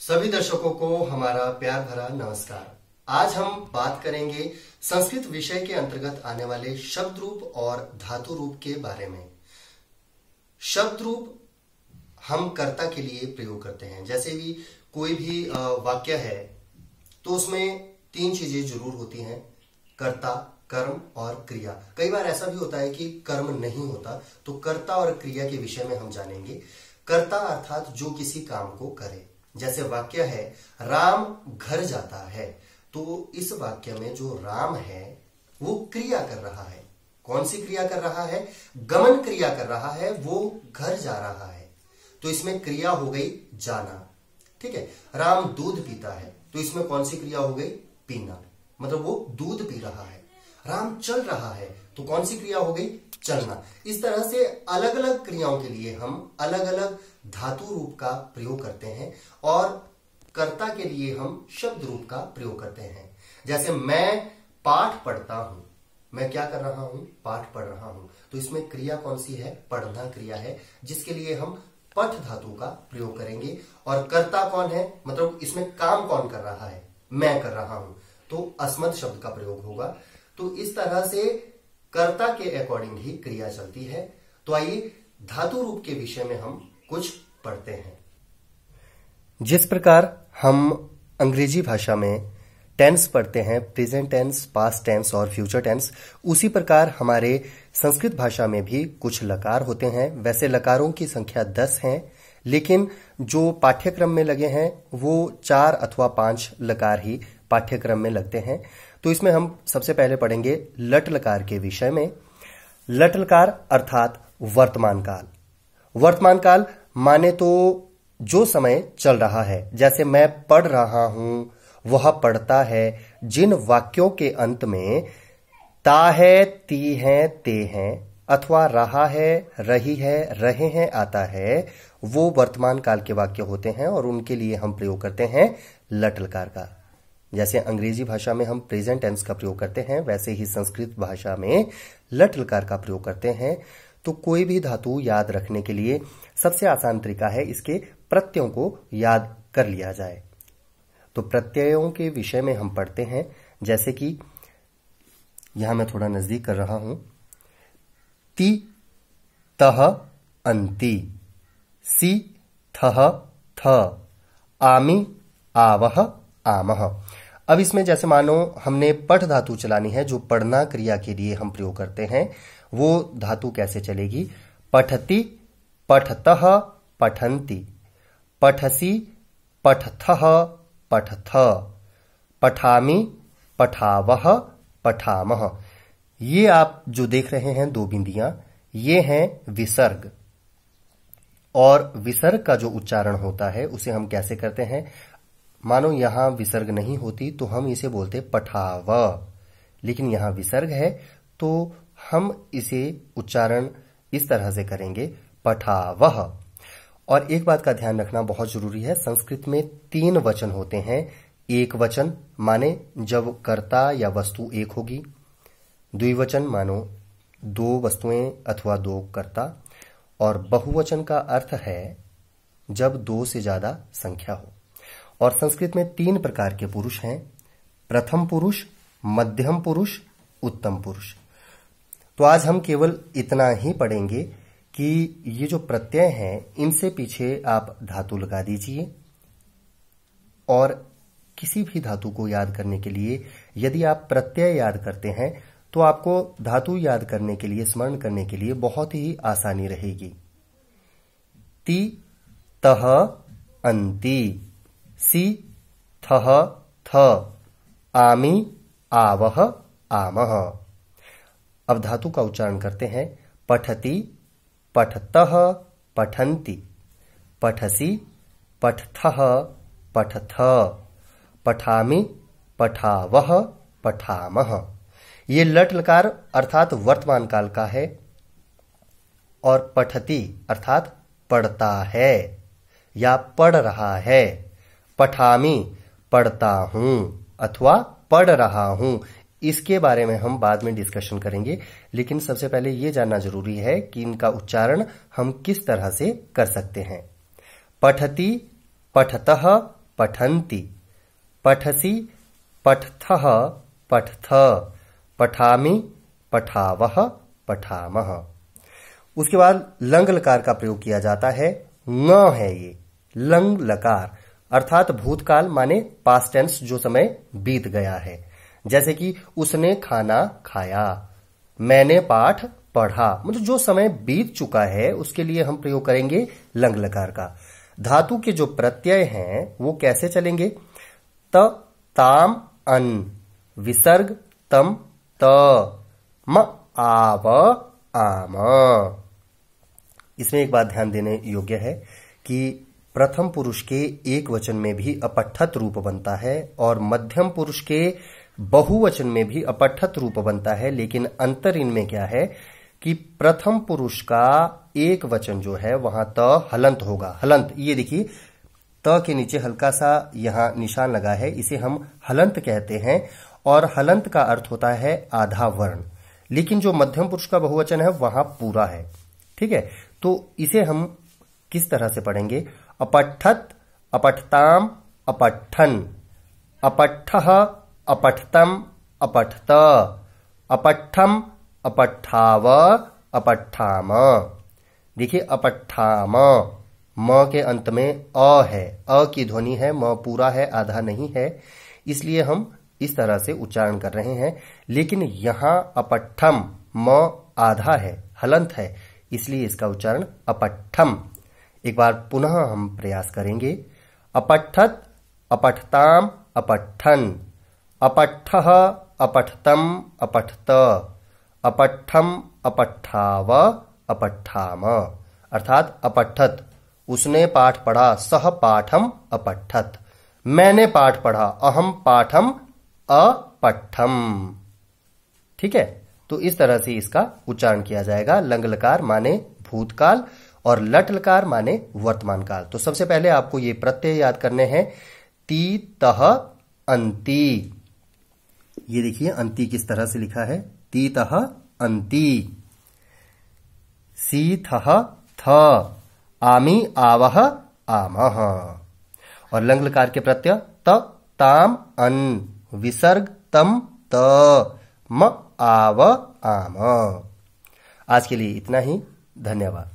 सभी दर्शकों को हमारा प्यार भरा नमस्कार। आज हम बात करेंगे संस्कृत विषय के अंतर्गत आने वाले शब्द रूप और धातु रूप के बारे में। शब्द रूप हम कर्ता के लिए प्रयोग करते हैं। जैसे भी कोई भी वाक्य है तो उसमें तीन चीजें जरूर होती हैं, कर्ता, कर्म और क्रिया। कई बार ऐसा भी होता है कि कर्म नहीं होता, तो कर्ता और क्रिया के विषय में हम जानेंगे। कर्ता अर्थात जो किसी काम को करे। जैसे वाक्य है राम घर जाता है, तो इस वाक्य में जो राम है वो क्रिया कर रहा है। कौन सी क्रिया कर रहा है? गमन क्रिया कर रहा है, वो घर जा रहा है, तो इसमें क्रिया हो गई जाना। ठीक है। राम दूध पीता है, तो इसमें कौन सी क्रिया हो गई? पीना, मतलब वो दूध पी रहा है। राम चल रहा है, तो कौन सी क्रिया हो गई? चलना। इस तरह से अलग अलग क्रियाओं के लिए हम अलग अलग धातु रूप का प्रयोग करते हैं और कर्ता के लिए हम शब्द रूप का प्रयोग करते हैं। जैसे मैं पाठ पढ़ता हूं, मैं क्या कर रहा हूं? पाठ पढ़ रहा हूं, तो इसमें क्रिया कौन सी है? पढ़ना क्रिया है, जिसके लिए हम पठ धातु का प्रयोग करेंगे। और कर्ता कौन है? मतलब इसमें काम कौन कर रहा है? मैं कर रहा हूं, तो अस्मत् शब्द का प्रयोग होगा। तो इस तरह से कर्ता के अकॉर्डिंग ही क्रिया चलती है। तो आइए धातु रूप के विषय में हम कुछ पढ़ते हैं। जिस प्रकार हम अंग्रेजी भाषा में टेंस पढ़ते हैं, प्रेजेंट टेंस, पास्ट टेंस और फ्यूचर टेंस, उसी प्रकार हमारे संस्कृत भाषा में भी कुछ लकार होते हैं। वैसे लकारों की संख्या 10 है, लेकिन जो पाठ्यक्रम में लगे हैं वो 4 अथवा 5 लकार ही पाठ्यक्रम में लगते हैं। तो इसमें हम सबसे पहले पढ़ेंगे लट लकार के विषय में। लट लकार अर्थात वर्तमान काल। वर्तमान काल माने तो जो समय चल रहा है। जैसे मैं पढ़ रहा हूं, वह पढ़ता है। जिन वाक्यों के अंत में ता है, ती है, ते हैं अथवा रहा है, रही है, रहे हैं आता है, वो वर्तमान काल के वाक्य होते हैं और उनके लिए हम प्रयोग करते हैं लट लकार का। जैसे अंग्रेजी भाषा में हम प्रेजेंट टेंस का प्रयोग करते हैं, वैसे ही संस्कृत भाषा में लट लकार का प्रयोग करते हैं। तो कोई भी धातु याद रखने के लिए सबसे आसान तरीका है इसके प्रत्ययों को याद कर लिया जाए। तो प्रत्ययों के विषय में हम पढ़ते हैं। जैसे कि यहां मैं थोड़ा नजदीक कर रहा हूं। ति, तह, अंति, सी, थह, थ, आमी, आवह, आमह। अब इसमें जैसे मानो हमने पठ धातु चलानी है, जो पढ़ना क्रिया के लिए हम प्रयोग करते हैं, वो धातु कैसे चलेगी? पठति, पठतः, पठन्ति, पठसि, पठथः, पठथ, पठामि, पठावह, पठामह। ये आप जो देख रहे हैं दो बिंदियां, ये हैं विसर्ग। और विसर्ग का जो उच्चारण होता है उसे हम कैसे करते हैं? मानो यहां विसर्ग नहीं होती तो हम इसे बोलते पठाव, लेकिन यहां विसर्ग है तो हम इसे उच्चारण इस तरह से करेंगे पठावह। और एक बात का ध्यान रखना बहुत जरूरी है, संस्कृत में 3 वचन होते हैं। एक वचन माने जब कर्ता या वस्तु एक होगी, द्विवचन मानो 2 वस्तुएं अथवा 2 कर्ता, और बहुवचन का अर्थ है जब 2 से ज्यादा संख्या हो। और संस्कृत में 3 प्रकार के पुरुष हैं, प्रथम पुरुष, मध्यम पुरुष, उत्तम पुरुष। तो आज हम केवल इतना ही पढ़ेंगे कि ये जो प्रत्यय हैं इनसे पीछे आप धातु लगा दीजिए। और किसी भी धातु को याद करने के लिए यदि आप प्रत्यय याद करते हैं तो आपको धातु याद करने के लिए, स्मरण करने के लिए बहुत ही आसानी रहेगी। ति, तह, अंति, सी, थह, थ, आमी, आवह, आमह। अब धातु का उच्चारण करते हैं। पठति, पठतः, पठन्ति, पठसि, पठथः, पठथ, पठामि, पठावह, पठामह। ये लट लकार अर्थात वर्तमान काल का है। और पठति अर्थात पढ़ता है या पढ़ रहा है। पठामि पढ़ता हूं अथवा पढ़ रहा हूं। इसके बारे में हम बाद में डिस्कशन करेंगे, लेकिन सबसे पहले यह जानना जरूरी है कि इनका उच्चारण हम किस तरह से कर सकते हैं। पठति, पठतः, पठन्ति, पठसि, पठथः, पठथ, पठामि, पठावः, पठामः। उसके बाद लंग लकार का प्रयोग किया जाता है। ङ है ये लंग लकार, अर्थात भूतकाल माने पास्ट टेंस, जो समय बीत गया है। जैसे कि उसने खाना खाया, मैंने पाठ पढ़ा, मतलब जो समय बीत चुका है उसके लिए हम प्रयोग करेंगे लंग लकार का। धातु के जो प्रत्यय हैं वो कैसे चलेंगे? त, ताम, अन, विसर्ग तम, त, म, आव, आम। इसमें एक बात ध्यान देने योग्य है कि प्रथम पुरुष के एक वचन में भी अपठ्ठत रूप बनता है और मध्यम पुरुष के बहुवचन में भी अपठ्ठत रूप बनता है, लेकिन अंतर इनमें क्या है कि प्रथम पुरुष का एक वचन जो है वहां त हलंत होगा। हलंत, ये देखिए त के नीचे हल्का सा यहां निशान लगा है, इसे हम हलंत कहते हैं और हलंत का अर्थ होता है आधा वर्ण। लेकिन जो मध्यम पुरुष का बहुवचन है वहां पूरा है। ठीक है, तो इसे हम किस तरह से पढ़ेंगे? अपठ्ठत, अपठताम, अपठ्ठन, अपठ्ठः, अपठ्तम, अपठ्त, अपठ्ठम, अपठ्ठाव, अपठ्ठाम। देखिए अपठ्ठाम, म के अंत में अ है, अ की ध्वनि है, म पूरा है, आधा नहीं है, इसलिए हम इस तरह से उच्चारण कर रहे हैं। लेकिन यहां अपठ्ठम, म आधा है, हलंत है, इसलिए इसका उच्चारण अपठ्ठम। एक बार पुनः हम प्रयास करेंगे। अपठ्ठत, अपठ्ताम, अपठ्ठन, अपठ्ठः, अपठ्तम, अपठ्त, अपठ्ठम, अपठ्ठाव, अपठ्ठाम। अर्थात अपठ्ठत, उसने पाठ पढ़ा, सह पाठम अपठ्ठत, मैंने पाठ पढ़ा, अहम पाठम अपठ्ठम। ठीक है, तो इस तरह से इसका उच्चारण किया जाएगा। लंग लकार माने भूतकाल और लट लकार माने वर्तमान काल। तो सबसे पहले आपको ये प्रत्यय याद करने हैं। ती, तह, अंति। ये देखिए अंति किस तरह से लिखा है, ती, तह, अंति। सी, थह, थ, आमी, आवह, आमह। और लंग लकार के प्रत्यय त, ताम, अन, विसर्ग तम, त, म, आव, आम। आज के लिए इतना ही, धन्यवाद।